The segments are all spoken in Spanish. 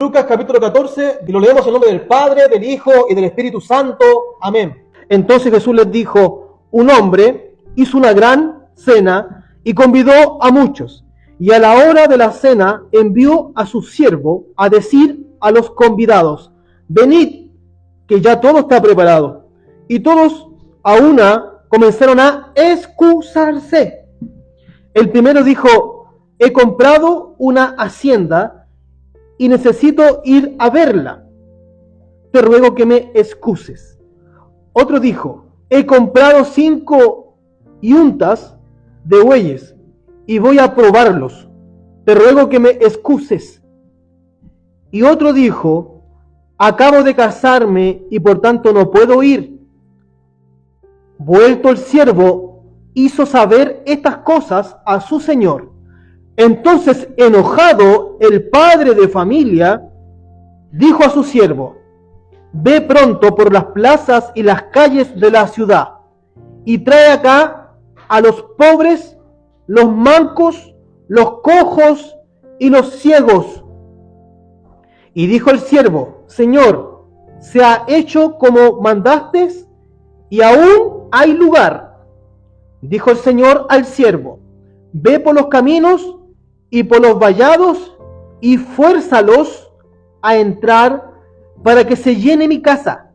Lucas capítulo 14, y lo leemos en nombre del Padre, del Hijo y del Espíritu Santo. Amén. Entonces Jesús les dijo: un hombre hizo una gran cena y convidó a muchos. Y a la hora de la cena envió a su siervo a decir a los convidados: venid, que ya todo está preparado. Y todos a una comenzaron a excusarse. El primero dijo: he comprado una hacienda y necesito ir a verla. Te ruego que me excuses. Otro dijo: he comprado 5 yuntas de bueyes y voy a probarlos. Te ruego que me excuses. Y otro dijo: acabo de casarme y por tanto no puedo ir. Vuelto el siervo, hizo saber estas cosas a su señor. Entonces, enojado, el padre de familia dijo a su siervo: ve pronto por las plazas y las calles de la ciudad y trae acá a los pobres, los mancos, los cojos y los ciegos. Y dijo el siervo: Señor, se ha hecho como mandaste y aún hay lugar. Dijo el Señor al siervo: ve por los caminos y por los vallados y fuérzalos a entrar para que se llene mi casa.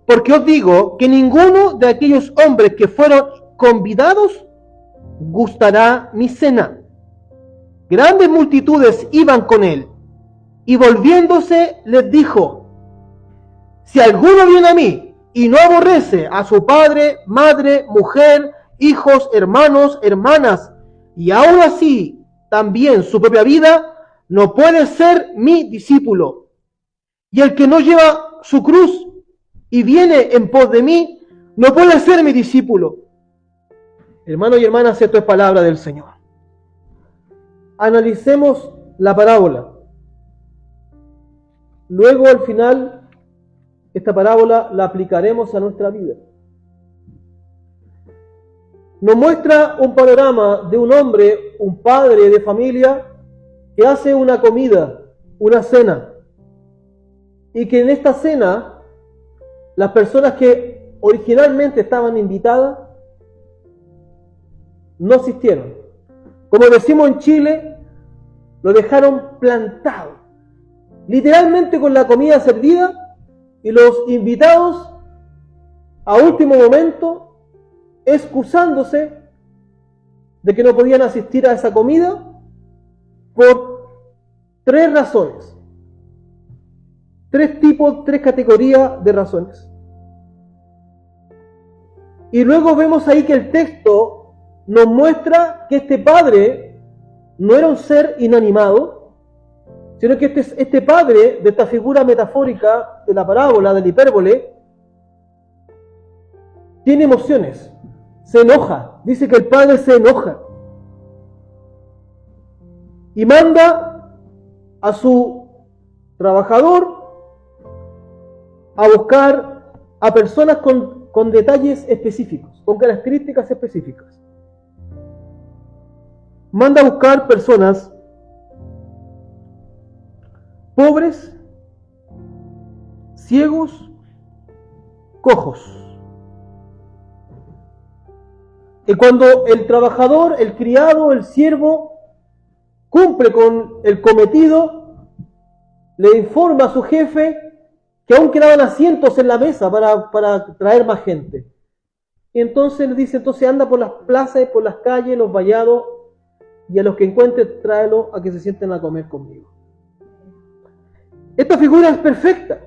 Porque os digo que ninguno de aquellos hombres que fueron convidados gustará mi cena. Grandes multitudes iban con él, y volviéndose les dijo: si alguno viene a mí y no aborrece a su padre, madre, mujer, hijos, hermanos, hermanas, y aún así también su propia vida, no puede ser mi discípulo. Y el que no lleva su cruz y viene en pos de mí, no puede ser mi discípulo. Hermanos y hermanas, esto es palabra del Señor. Analicemos la parábola. Luego, al final, esta parábola la aplicaremos a nuestra vida. Nos muestra un panorama de un hombre, un padre de familia, que hace una comida, una cena. Y que en esta cena, las personas que originalmente estaban invitadas, no asistieron. Como decimos en Chile, lo dejaron plantado. Literalmente con la comida servida y los invitados, a último momento, excusándose de que no podían asistir a esa comida por 3 razones. 3 categorías de razones. Y luego vemos ahí que el texto nos muestra que este padre no era un ser inanimado, sino que este padre, de esta figura metafórica de la parábola, de la hipérbole, tiene emociones. Se enoja, dice que el padre se enoja y manda a su trabajador a buscar a personas con detalles específicos, con características específicas. Manda a buscar personas pobres, ciegos, cojos. Y cuando el trabajador, el criado, el siervo, cumple con el cometido, le informa a su jefe que aún quedaban asientos en la mesa para traer más gente. Y entonces le dice: entonces anda por las plazas, por las calles, los vallados, y a los que encuentres tráelos a que se sienten a comer conmigo. Esta figura es perfecta,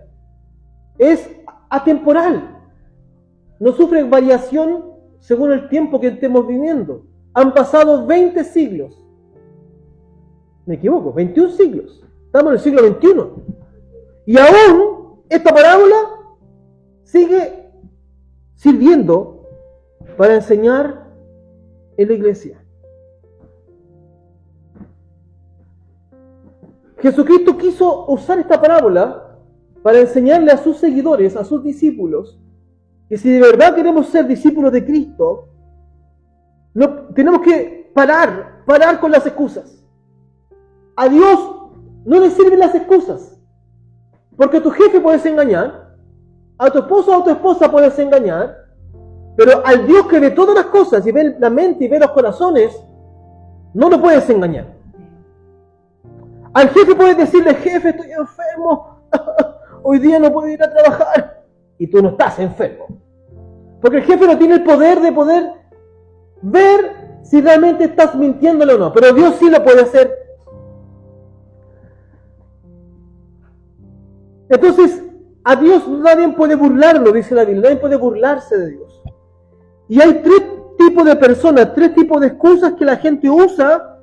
es atemporal, no sufre variación según el tiempo que estemos viviendo. Han pasado 20 siglos. Me equivoco, 21 siglos. Estamos en el siglo XXI. Y aún esta parábola sigue sirviendo para enseñar en la iglesia. Jesucristo quiso usar esta parábola para enseñarle a sus seguidores, a sus discípulos, que si de verdad queremos ser discípulos de Cristo, tenemos que parar con las excusas. A Dios no le sirven las excusas. Porque tu jefe puedes engañar, a tu esposo o a tu esposa puedes engañar, pero al Dios que ve todas las cosas y ve la mente y ve los corazones, no lo puedes engañar. Al jefe puedes decirle, jefe, estoy enfermo, hoy día no puedo ir a trabajar. Y tú no estás enfermo. Porque el jefe no tiene el poder de poder ver si realmente estás mintiéndole o no. Pero Dios sí lo puede hacer. Entonces, a Dios nadie puede burlarlo, dice la Biblia. Nadie puede burlarse de Dios. Y hay tres tipos de personas, tres tipos de excusas que la gente usa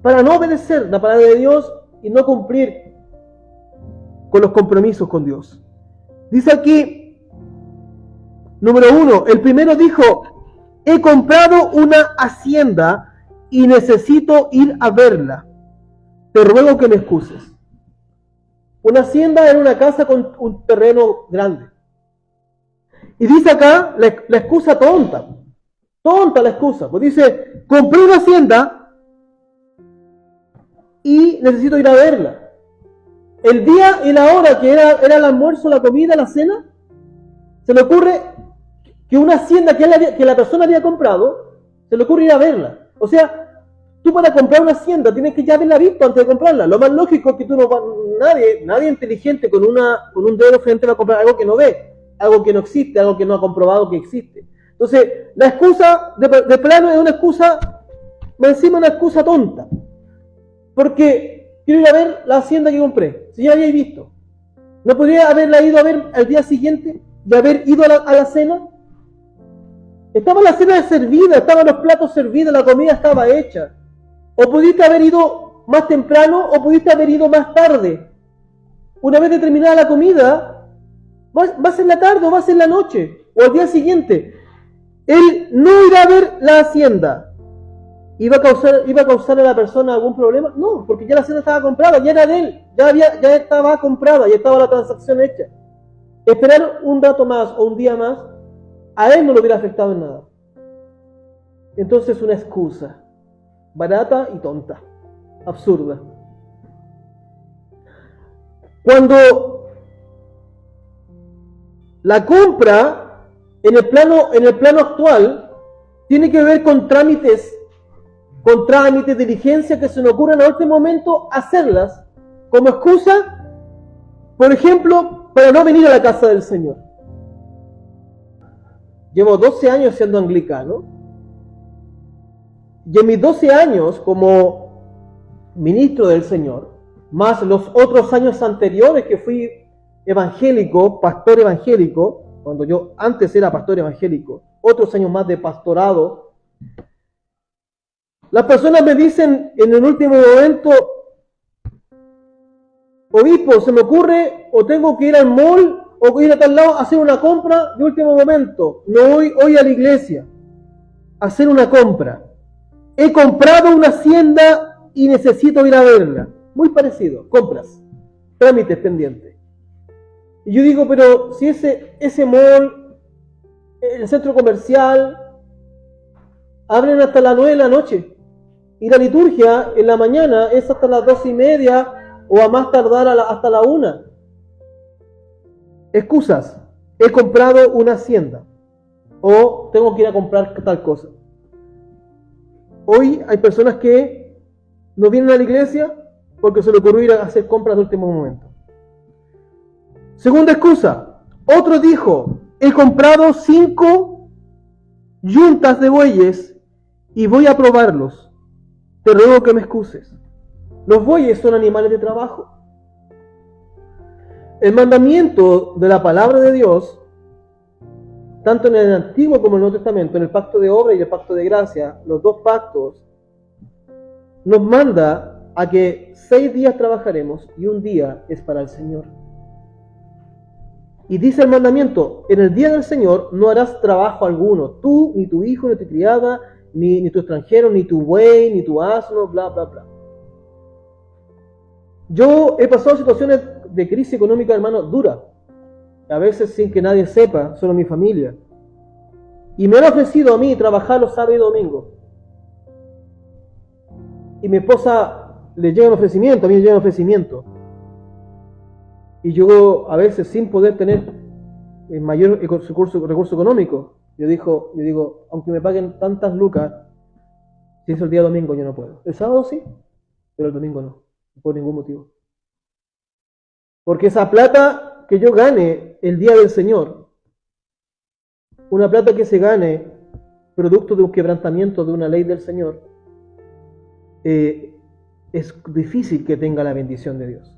para no obedecer la palabra de Dios y no cumplir con los compromisos con Dios. Dice aquí, número 1, el primero dijo, he comprado una hacienda y necesito ir a verla. Te ruego que me excuses. Una hacienda era una casa con un terreno grande. Y dice acá la excusa tonta. Tonta la excusa. Pues dice, compré una hacienda y necesito ir a verla. El día y la hora que era el almuerzo, la comida, la cena, se le ocurre que una hacienda que la persona había comprado, se le ocurre ir a verla. O sea, tú para comprar una hacienda tienes que ya haberla visto antes de comprarla. Lo más lógico es que tú nadie inteligente con un dedo frente va a comprar algo que no ve, algo que no existe, algo que no ha comprobado que existe. Entonces, la excusa de plano es una excusa, encima una excusa tonta. Porque quiero ir a ver la hacienda que compré, si ya habéis visto. ¿No podría haberla ido a ver al día siguiente y haber ido a la cena? Estaba la cena servida, estaban los platos servidos, la comida estaba hecha. O pudiste haber ido más temprano o pudiste haber ido más tarde. Una vez determinada la comida, vas en la tarde o vas en la noche o al día siguiente. Él no irá a ver la hacienda. ¿Iba a causar a la persona algún problema? No, porque ya la hacienda estaba comprada, ya era de él, ya estaba comprada, ya estaba la transacción hecha. Esperar un rato más o un día más, a él no le hubiera afectado en nada. Entonces una excusa, barata y tonta, absurda. Cuando la compra en el plano actual tiene que ver con trámites, diligencias que se nos ocurren a último momento hacerlas como excusa, por ejemplo, para no venir a la casa del Señor. Llevo 12 años siendo anglicano y en mis 12 años como ministro del Señor, más los otros años anteriores que fui evangélico, pastor evangélico, cuando yo antes era pastor evangélico, otros años más de pastorado, las personas me dicen en el último momento, obispo, se me ocurre o tengo que ir al mall o ir a tal lado a hacer una compra de último momento. No voy hoy a la iglesia a hacer una compra. He comprado una hacienda y necesito ir a verla. Muy parecido, compras, trámites pendientes. Y yo digo, pero si ese mall, el centro comercial, abren hasta las 9 de la noche. Y la liturgia en la mañana es hasta las 12:30 o a más tardar hasta la 1. Excusas. He comprado una hacienda. O tengo que ir a comprar tal cosa. Hoy hay personas que no vienen a la iglesia porque se le ocurrió ir a hacer compras de último momento. Segunda excusa. Otro dijo, he comprado 5 yuntas de bueyes y voy a probarlos. Te ruego que me excuses. Los bueyes son animales de trabajo. El mandamiento de la palabra de Dios, tanto en el Antiguo como en el Nuevo Testamento, en el pacto de obra y el pacto de gracia, los dos pactos, nos manda a que 6 días trabajaremos y un día es para el Señor. Y dice el mandamiento, en el día del Señor no harás trabajo alguno, tú, ni tu hijo, ni tu criada, ni tu extranjero, ni tu buey, ni tu asno, bla, bla, bla. Yo he pasado situaciones de crisis económica, hermano, dura. A veces sin que nadie sepa, solo mi familia. Y me han ofrecido a mí trabajar los sábados y domingos. Y mi esposa le llega un ofrecimiento, a mí me llega un ofrecimiento. Y yo a veces, sin poder tener mayor recurso económico, yo digo, aunque me paguen tantas lucas, si es el día domingo yo no puedo. El sábado sí, pero el domingo no, por ningún motivo. Porque esa plata que yo gane el día del Señor, una plata que se gane producto de un quebrantamiento de una ley del Señor, es difícil que tenga la bendición de Dios.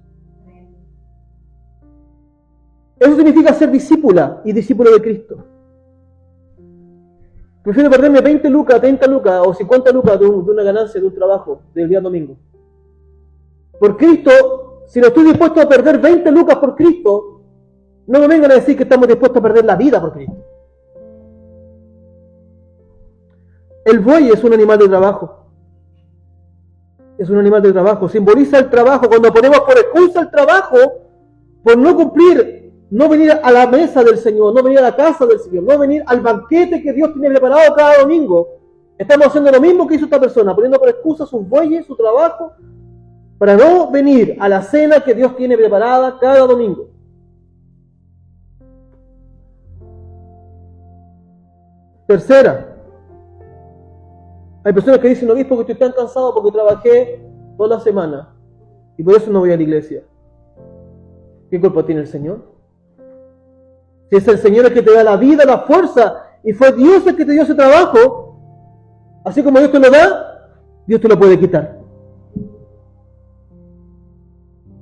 Eso significa ser discípula y discípulo de Cristo. Prefiero perderme 20 lucas, 30 lucas o 50 lucas de una ganancia de un trabajo del día domingo. Por Cristo, si no estoy dispuesto a perder 20 lucas por Cristo, no me vengan a decir que estamos dispuestos a perder la vida por Cristo. El buey es un animal de trabajo. Es un animal de trabajo. Simboliza el trabajo. Cuando ponemos por excusa el trabajo, por no cumplir, no venir a la mesa del Señor, no venir a la casa del Señor, no venir al banquete que Dios tiene preparado cada domingo, estamos haciendo lo mismo que hizo esta persona, poniendo por excusa sus bueyes, su trabajo, para no venir a la cena que Dios tiene preparada cada domingo. Tercera, hay personas que dicen, obispo, que estoy tan cansado porque trabajé toda la semana y por eso no voy a la iglesia. ¿Qué culpa tiene el Señor? Si es el Señor el que te da la vida, la fuerza, y fue Dios el que te dio ese trabajo, así como Dios te lo da, Dios te lo puede quitar.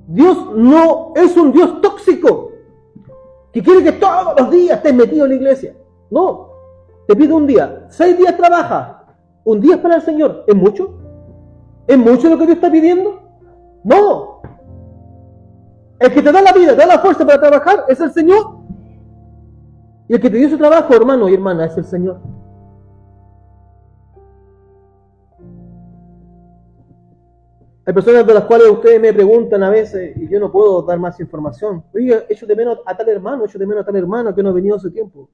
Dios no es un Dios tóxico, que quiere que todos los días estés metido en la iglesia. No, te pide un día, 6 días trabaja, un día es para el Señor. ¿Es mucho? ¿Es mucho lo que Dios está pidiendo? No. El que te da la vida, te da la fuerza para trabajar, es el Señor. Y el que te dio ese trabajo, hermano y hermana, es el Señor. Hay personas de las cuales ustedes me preguntan a veces, y yo no puedo dar más información. Oye, echo de menos a tal hermano, echo de menos a tal hermano que no ha venido hace tiempo.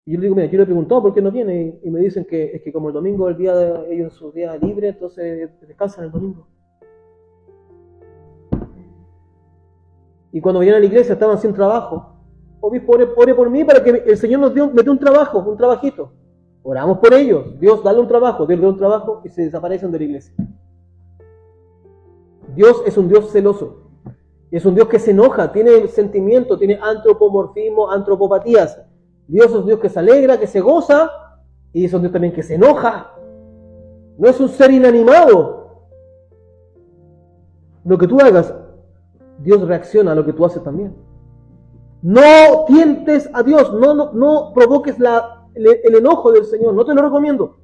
Y yo le digo, mira, yo le he preguntado por qué no viene, y me dicen que es que como el domingo es el día de ellos, su día libre, entonces descansan el domingo. Y cuando venían a la iglesia estaban sin trabajo. Obispo, ore por mí para que el Señor me dé un trabajo, un trabajito. Oramos por ellos. Dios, dale un trabajo. Dios le da un trabajo y se desaparecen de la iglesia. Dios es un Dios celoso. Es un Dios que se enoja, tiene sentimiento, tiene antropomorfismo, antropopatías. Dios es un Dios que se alegra, que se goza, y es un Dios también que se enoja. No es un ser inanimado. Lo que tú hagas, Dios reacciona a lo que tú haces también. No tientes a Dios, no provoques el enojo del Señor, no te lo recomiendo.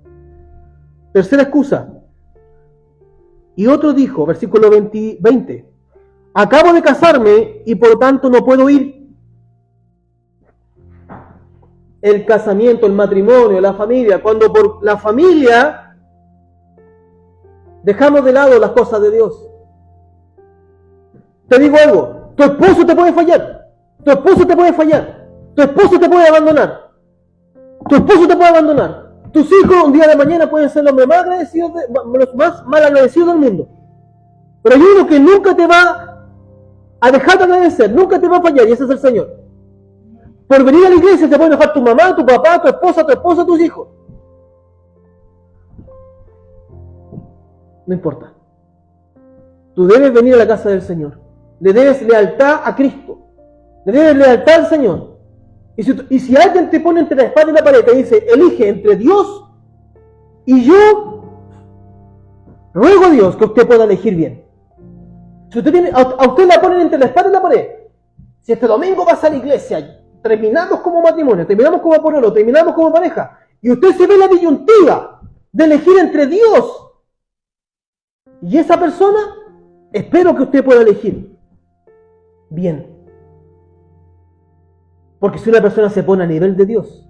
Tercera excusa. Y otro dijo, versículo 20, acabo de casarme y por lo tanto no puedo ir. El casamiento, el matrimonio, la familia, cuando por la familia dejamos de lado las cosas de Dios. Te digo algo, tu esposo te puede fallar. Tu esposo te puede fallar. Tu esposo te puede abandonar. Tu esposo te puede abandonar. Tus hijos un día de mañana pueden ser los más mal agradecidos del mundo. Pero hay uno que nunca te va a dejar de agradecer, nunca te va a fallar, y ese es el Señor. Por venir a la iglesia te puede enojar tu mamá, tu papá, tu esposa, tus hijos. No importa. Tú debes venir a la casa del Señor. Le debes lealtad a Cristo. Le debes lealtad al Señor. Y si alguien te pone entre la espada y la pared, te dice, elige entre Dios y yo, ruego a Dios que usted pueda elegir bien. Si usted a usted la ponen entre la espada y la pared, si este domingo vas a la iglesia, terminamos como matrimonio, terminamos como pololo, terminamos como pareja, y usted se ve la disyuntiva de elegir entre Dios y esa persona, espero que usted pueda elegir bien. Porque si una persona se pone a nivel de Dios,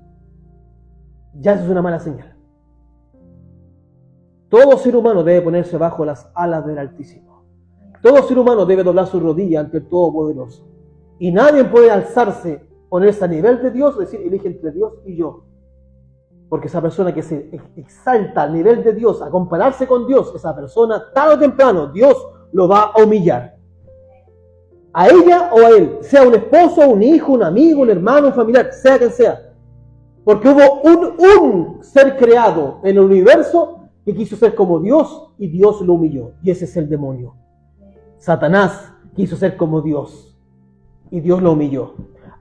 ya eso es una mala señal. Todo ser humano debe ponerse bajo las alas del Altísimo. Todo ser humano debe doblar su rodilla ante el Todopoderoso. Y nadie puede alzarse, ponerse a nivel de Dios, decir, elige entre Dios y yo. Porque esa persona que se exalta al nivel de Dios, a compararse con Dios, esa persona, tarde o temprano, Dios lo va a humillar. a ella o a él, sea un esposo, un hijo, un amigo, un hermano, un familiar, sea quien sea. Porque hubo un ser creado en el universo que quiso ser como Dios y Dios lo humilló. Y ese es el demonio. Satanás quiso ser como Dios y Dios lo humilló.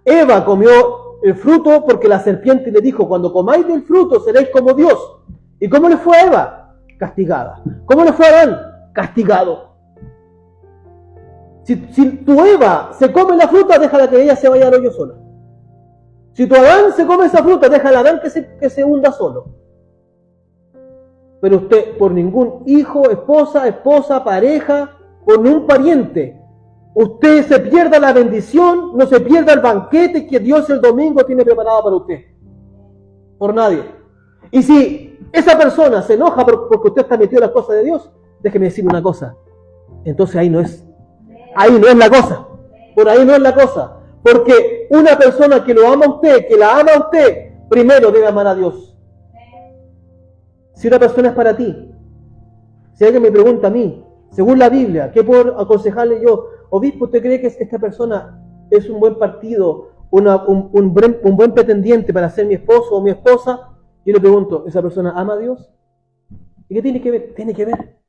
Eva comió el fruto porque la serpiente le dijo, cuando comáis del fruto seréis como Dios. ¿Y cómo le fue a Eva? Castigada. ¿Cómo le fue a Adán? Castigado. Si tu Eva se come la fruta, déjala que ella se vaya al hoyo sola. Si tu Adán se come esa fruta, déjala a Adán que se hunda solo. Pero usted, por ningún hijo, esposa, pareja, por ningún pariente, usted se pierda la bendición, no se pierda el banquete que Dios el domingo tiene preparado para usted. Por nadie. Y si esa persona se enoja porque usted está metido en las cosas de Dios, déjeme decir una cosa. Entonces ahí no es la cosa. Por ahí no es la cosa. Porque una persona que lo ama a usted, que la ama a usted, primero debe amar a Dios. Si una persona es para ti, si alguien me pregunta a mí, según la Biblia, ¿qué puedo aconsejarle yo? Obispo, ¿usted cree que esta persona es un buen partido, un buen pretendiente para ser mi esposo o mi esposa? Yo le pregunto, ¿esa persona ama a Dios? ¿Y qué tiene que ver? Tiene que ver.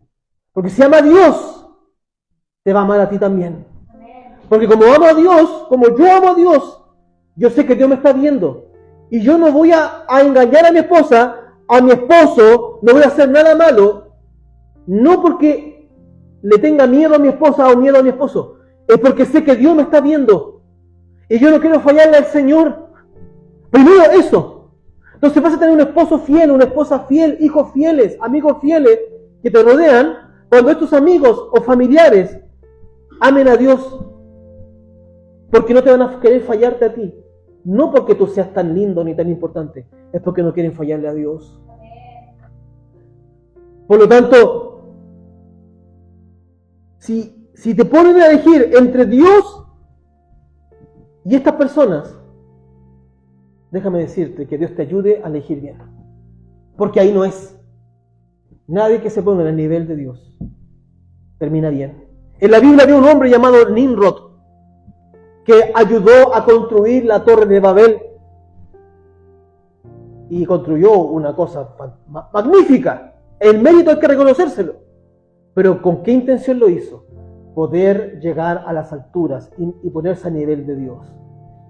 Porque si ama a Dios, te va a amar a ti también. Porque como amo a Dios, como yo amo a Dios, yo sé que Dios me está viendo. Y yo no voy a engañar a mi esposa, a mi esposo, no voy a hacer nada malo, no porque le tenga miedo a mi esposa o miedo a mi esposo, es porque sé que Dios me está viendo. Y yo no quiero fallarle al Señor. Primero eso. Entonces vas a tener un esposo fiel, una esposa fiel, hijos fieles, amigos fieles que te rodean. Cuando estos amigos o familiares amen a Dios, porque no te van a querer fallarte a ti. No porque tú seas tan lindo ni tan importante, es porque no quieren fallarle a Dios. Por lo tanto, si te ponen a elegir entre Dios y estas personas, déjame decirte que Dios te ayude a elegir bien. Porque ahí no es. Nadie que se ponga en el nivel de Dios termina bien. En la Biblia había un hombre llamado Nimrod que ayudó a construir la torre de Babel y construyó una cosa magnífica. El mérito hay que reconocérselo. Pero ¿con qué intención lo hizo? Poder llegar a las alturas y ponerse a nivel de Dios.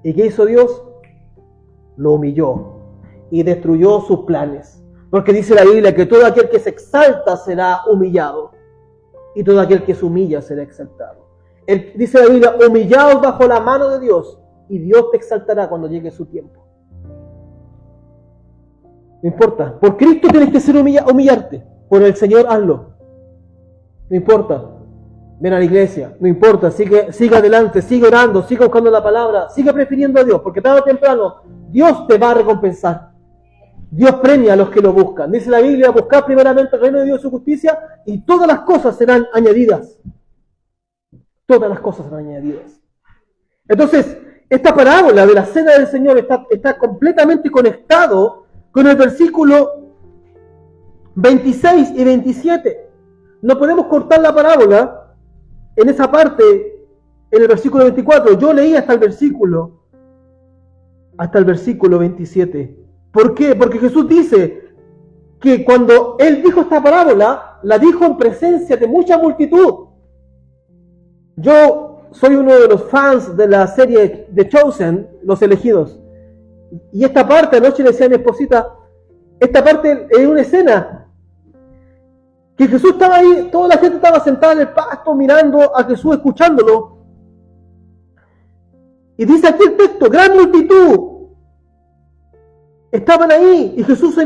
¿Y qué hizo Dios? Lo humilló y destruyó sus planes. Porque dice la Biblia que todo aquel que se exalta será humillado y todo aquel que se humilla será exaltado. Dice la Biblia, humillaos bajo la mano de Dios y Dios te exaltará cuando llegue su tiempo. No importa, por Cristo tienes que ser humillarte, por el Señor hazlo. No importa, ven a la iglesia, no importa, sigue adelante, sigue orando, sigue buscando la palabra, sigue prefiriendo a Dios, porque tarde o temprano Dios te va a recompensar. Dios premia a los que lo buscan. Dice la Biblia, buscad primeramente el reino de Dios y su justicia y todas las cosas serán añadidas. Todas las cosas serán añadidas. Entonces, esta parábola de la cena del Señor está completamente conectado con el versículo 26 y 27. No podemos cortar la parábola en esa parte, en el versículo 24. Yo leí hasta el versículo 27. ¿Por qué? Porque Jesús dice que cuando Él dijo esta parábola, la dijo en presencia de mucha multitud. Yo soy uno de los fans de la serie The Chosen, Los Elegidos. Y esta parte, anoche le decía a mi esposita, esta parte es una escena que Jesús estaba ahí, toda la gente estaba sentada en el pasto mirando a Jesús, escuchándolo. Y dice aquí el texto, gran multitud estaban ahí y Jesús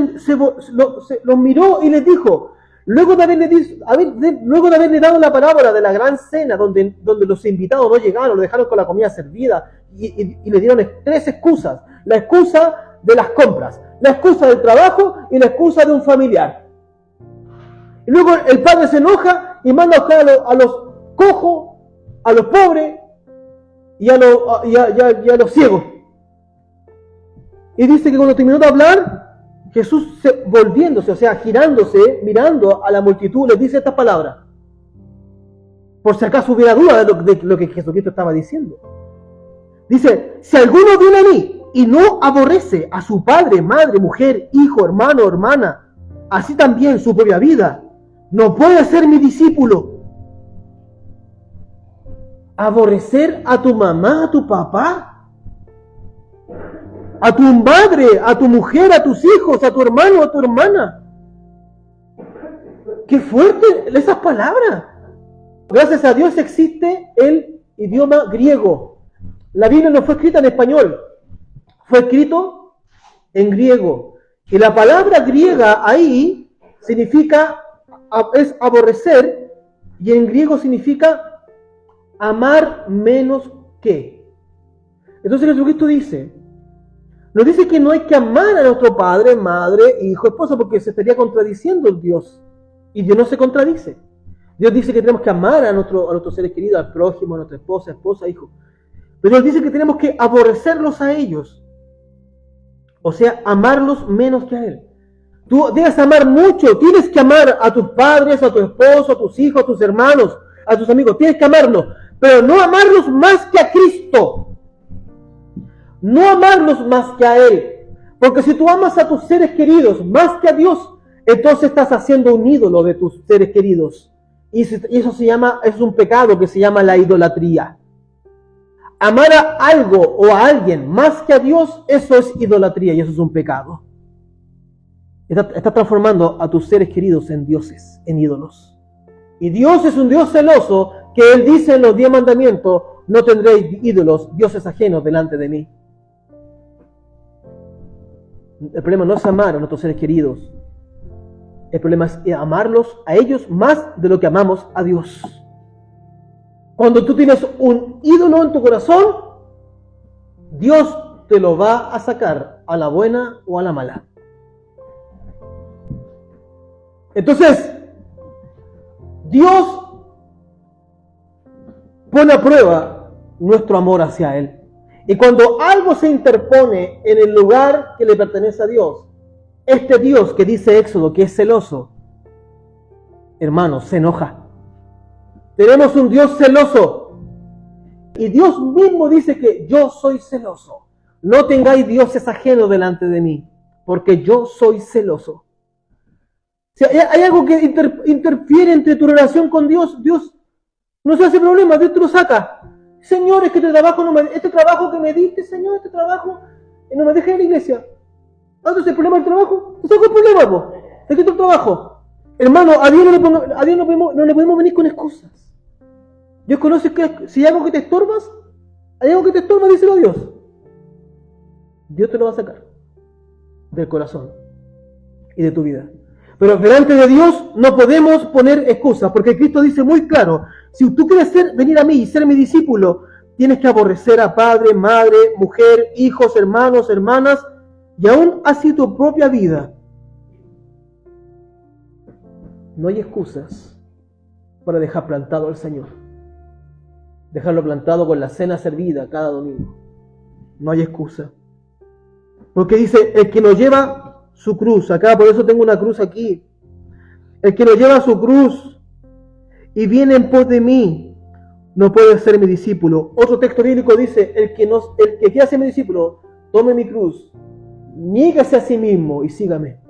los miró y les dijo, luego de haberle dado la parábola de la gran cena donde los invitados no llegaron, lo dejaron con la comida servida y le dieron 3 excusas. La excusa de las compras, la excusa del trabajo y la excusa de un familiar. Y luego el padre se enoja y manda a buscar a los cojos, a los pobres y a los ciegos. Y dice que cuando terminó de hablar, Jesús volviéndose, o sea, girándose, mirando a la multitud, les dice estas palabras. por si acaso hubiera duda de lo que Jesucristo estaba diciendo. Dice, si alguno viene a mí y no aborrece a su padre, madre, mujer, hijo, hermano, hermana, así también su propia vida, no puede ser mi discípulo. Aborrecer a tu mamá, a tu papá, a tu madre, a tu mujer, a tus hijos, a tu hermano, a tu hermana. ¡Qué fuerte esas palabras! Gracias a Dios existe el idioma griego. La Biblia no fue escrita en español, fue escrito en griego. Y la palabra griega ahí significa, es aborrecer, y en griego significa amar menos que. Entonces Jesucristo dice, nos dice que no hay que amar a nuestro padre, madre, hijo, esposa, porque se estaría contradiciendo el Dios. Y Dios no se contradice. Dios dice que tenemos que amar a nuestros seres queridos, al prójimo, a nuestra esposa, hijo. Pero Dios dice que tenemos que aborrecerlos a ellos. O sea, amarlos menos que a Él. Tú debes amar mucho. Tienes que amar a tus padres, a tu esposo, a tus hijos, a tus hermanos, a tus amigos. Tienes que amarlos. Pero no amarlos más que a Cristo. No amarlos más que a Él. Porque si tú amas a tus seres queridos más que a Dios, entonces estás haciendo un ídolo de tus seres queridos. Y eso es un pecado que se llama la idolatría. Amar a algo o a alguien más que a Dios, eso es idolatría y eso es un pecado. Estás transformando a tus seres queridos en dioses, en ídolos. Y Dios es un Dios celoso que Él dice en los 10 mandamientos, no tendréis ídolos, dioses ajenos delante de mí. El problema no es amar a nuestros seres queridos. El problema es amarlos a ellos más de lo que amamos a Dios. Cuando tú tienes un ídolo en tu corazón, Dios te lo va a sacar a la buena o a la mala. Entonces, Dios pone a prueba nuestro amor hacia Él. Y cuando algo se interpone en el lugar que le pertenece a Dios, este Dios que dice Éxodo que es celoso, hermanos, se enoja. Tenemos un Dios celoso. Y Dios mismo dice que yo soy celoso. No tengáis dioses ajenos delante de mí, porque yo soy celoso. Si hay algo que interfiere entre tu relación con Dios, Dios no se hace problema, Dios te lo saca. Señor, es que este trabajo que me diste, Señor, este trabajo, no me dejes en la iglesia. Entonces el problema del trabajo, no saco el problema, po. Te quito el trabajo. Hermano, a Dios no le podemos venir con excusas. Dios conoce que si hay algo que te estorbas, díselo a Dios. Dios te lo va a sacar del corazón y de tu vida. Pero delante de Dios no podemos poner excusas, porque Cristo dice muy claro, si tú quieres venir a mí y ser mi discípulo, tienes que aborrecer a padre, madre, mujer, hijos, hermanos, hermanas, y aún así tu propia vida. No hay excusas para dejar plantado al Señor. Dejarlo plantado con la cena servida cada domingo. No hay excusa. Porque dice, el que no lleva su cruz, acá por eso tengo una cruz aquí. El que no lleva su cruz y viene en pos de mí, no puede ser mi discípulo. Otro texto bíblico dice, el que quiera ser mi discípulo, tome mi cruz, niégase a sí mismo y sígame.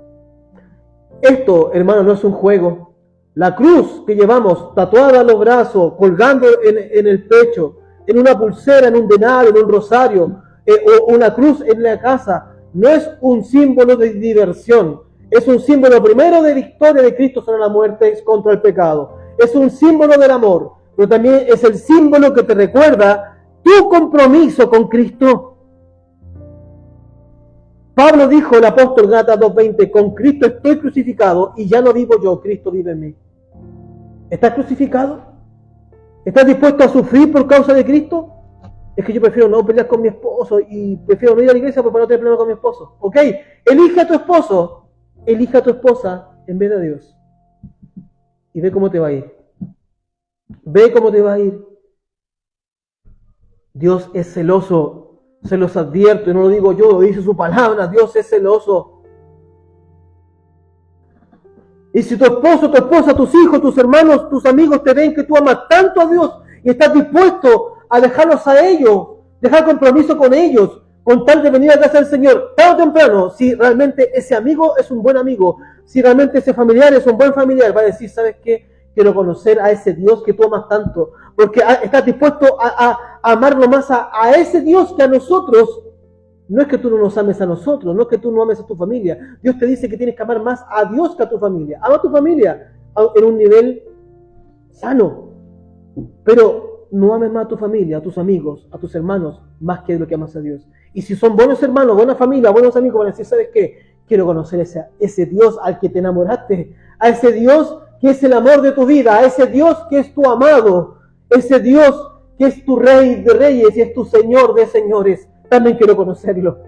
Esto, hermano, no es un juego. La cruz que llevamos tatuada en los brazos, colgando en el pecho, en una pulsera, en un denario, en un rosario, o una cruz en la casa, no es un símbolo de diversión. Es un símbolo primero de victoria de Cristo sobre la muerte contra el pecado. Es un símbolo del amor, pero también es el símbolo que te recuerda tu compromiso con Cristo. Pablo dijo, el apóstol Gálatas 2:20, con Cristo estoy crucificado y ya no vivo yo, Cristo vive en mí. ¿Estás crucificado? ¿Estás dispuesto a sufrir por causa de Cristo? Es que yo prefiero no pelear con mi esposo y prefiero no ir a la iglesia para no tener problemas con mi esposo. Ok, elige a tu esposo, elige a tu esposa en vez de Dios. Y ve cómo te va a ir. Ve cómo te va a ir. Dios es celoso, se los advierto, y no lo digo yo, lo dice su palabra, Dios es celoso. Y si tu esposo, tu esposa, tus hijos, tus hermanos, tus amigos te ven que tú amas tanto a Dios y estás dispuesto a dejarlos a ellos, dejar compromiso con ellos, con tal de venir a casa del Señor, tarde o temprano, si realmente ese amigo es un buen amigo, si realmente ese familiar es un buen familiar, va a decir, ¿sabes qué? Quiero conocer a ese Dios que tú amas tanto, porque estás dispuesto a amarlo más a ese Dios que a nosotros. No es que tú no nos ames a nosotros, no es que tú no ames a tu familia. Dios te dice que tienes que amar más a Dios que a tu familia. Ama a tu familia en un nivel sano, pero no ames más a tu familia, a tus amigos, a tus hermanos, más que lo que amas a Dios. Y si son buenos hermanos, buena familia, buenos amigos, van a decir, ¿sabes qué? Quiero conocer ese Dios al que te enamoraste, a ese Dios que es el amor de tu vida, a ese Dios que es tu amado, ese Dios que es tu Rey de Reyes y es tu Señor de Señores. También quiero conocerlo.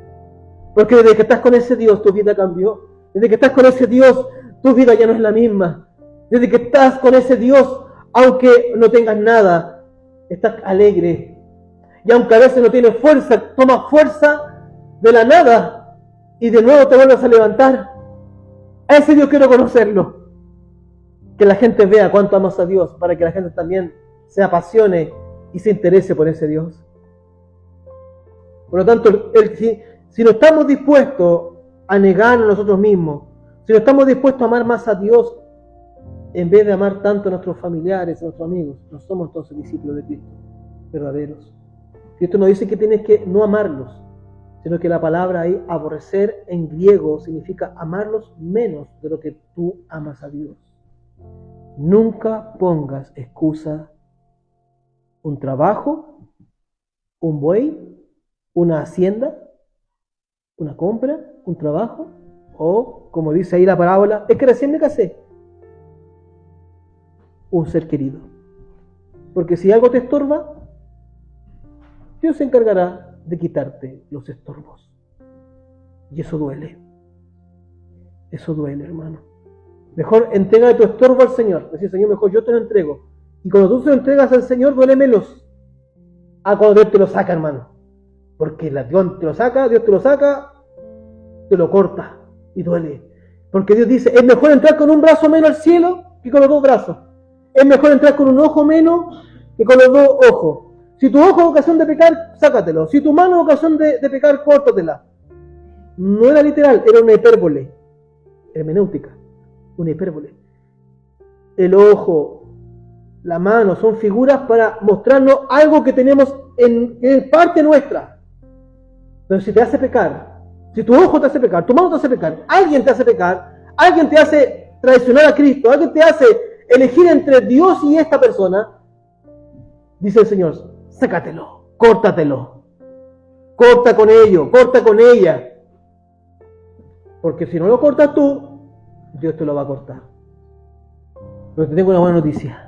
Porque desde que estás con ese Dios, tu vida cambió. Desde que estás con ese Dios, tu vida ya no es la misma. Desde que estás con ese Dios, aunque no tengas nada, estás alegre. Y aunque a veces no tienes fuerza, tomas fuerza de la nada y de nuevo te vuelves a levantar. A ese Dios quiero conocerlo. Que la gente vea cuánto amas a Dios, para que la gente también se apasione y se interese por ese Dios. Por lo tanto, si no estamos dispuestos a negar a nosotros mismos, si no estamos dispuestos a amar más a Dios, en vez de amar tanto a nuestros familiares, a nuestros amigos, no somos entonces discípulos de Cristo, verdaderos. Cristo nos dice que tienes que no amarlos, sino que la palabra ahí, aborrecer en griego, significa amarlos menos de lo que tú amas a Dios. Nunca pongas excusa, un trabajo, un buey, una hacienda, una compra, un trabajo, o, como dice ahí la parábola, es que recién me casé, un ser querido. Porque si algo te estorba, Dios se encargará de quitarte los estorbos. Y eso duele. Eso duele, hermano. Mejor entrega tu estorbo al Señor. Decir, Señor, mejor yo te lo entrego. Y cuando tú se lo entregas al Señor, duele menos a cuando Dios te lo saca, hermano. Porque Dios te lo saca, te lo corta y duele. Porque Dios dice, es mejor entrar con un brazo menos al cielo que con los dos brazos. Es mejor entrar con un ojo menos que con los dos ojos. Si tu ojo es ocasión de pecar, sácatelo. Si tu mano es ocasión de pecar, córtatela. No era literal, era una hipérbole. Hermenéutica, una hipérbole. El ojo, la mano, son figuras para mostrarnos algo que tenemos en parte nuestra. Pero si te hace pecar, si tu ojo te hace pecar, tu mano te hace pecar, alguien te hace pecar, alguien te hace traicionar a Cristo, alguien te hace elegir entre Dios y esta persona, dice el Señor, sácatelo, córtatelo, corta con ello, corta con ella. Porque si no lo cortas tú, Dios te lo va a cortar. Pero te tengo una buena noticia.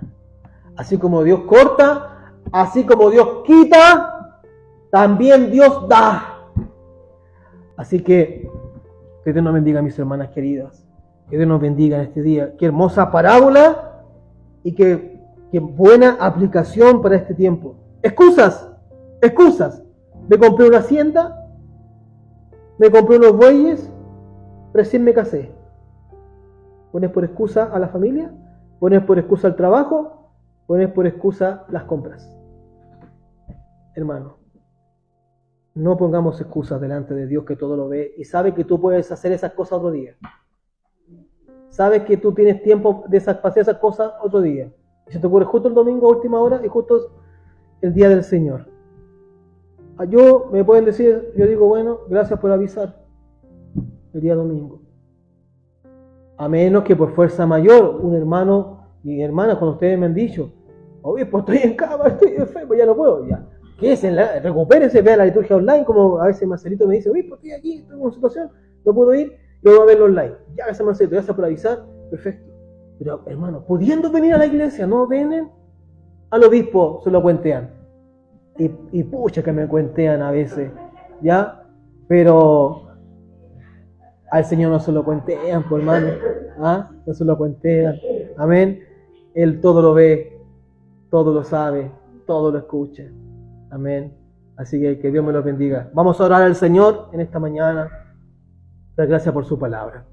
Así como Dios corta, así como Dios quita, también Dios da. Así que Dios nos bendiga, mis hermanas queridas. Que Dios nos bendiga en este día. Qué hermosa parábola y qué buena aplicación para este tiempo. Excusas. Me compré una hacienda, me compré unos bueyes, recién me casé. Pones por excusa a la familia, pones por excusa el trabajo, pones por excusa las compras. Hermano, no pongamos excusas delante de Dios que todo lo ve y sabe que tú puedes hacer esas cosas otro día. Sabes que tú tienes tiempo de hacer esas cosas otro día. Y se te ocurre justo el domingo a última hora y justo el día del Señor. Me pueden decir, yo digo, bueno, gracias por avisar el día domingo. A menos que por fuerza mayor, un hermano y hermana, cuando ustedes me han dicho, obispo, estoy en cama, estoy enfermo, ya no puedo, ya. ¿Qué es? Recupérense, vean la liturgia online, como a veces Marcelito me dice, obispo, estoy aquí, estoy en una situación, no puedo ir, yo voy a verlo online. Ya, gracias Marcelito, gracias por avisar, perfecto. Pero, hermano, pudiendo venir a la iglesia, no vienen, al obispo se lo cuentean. Y pucha que me cuentean a veces, ¿ya? Pero al Señor no se lo cuentean, por hermano. ¿Ah? No se lo cuentean. Amén. Él todo lo ve, todo lo sabe, todo lo escucha. Amén. Así que Dios me lo bendiga. Vamos a orar al Señor en esta mañana. Dar gracias por su palabra.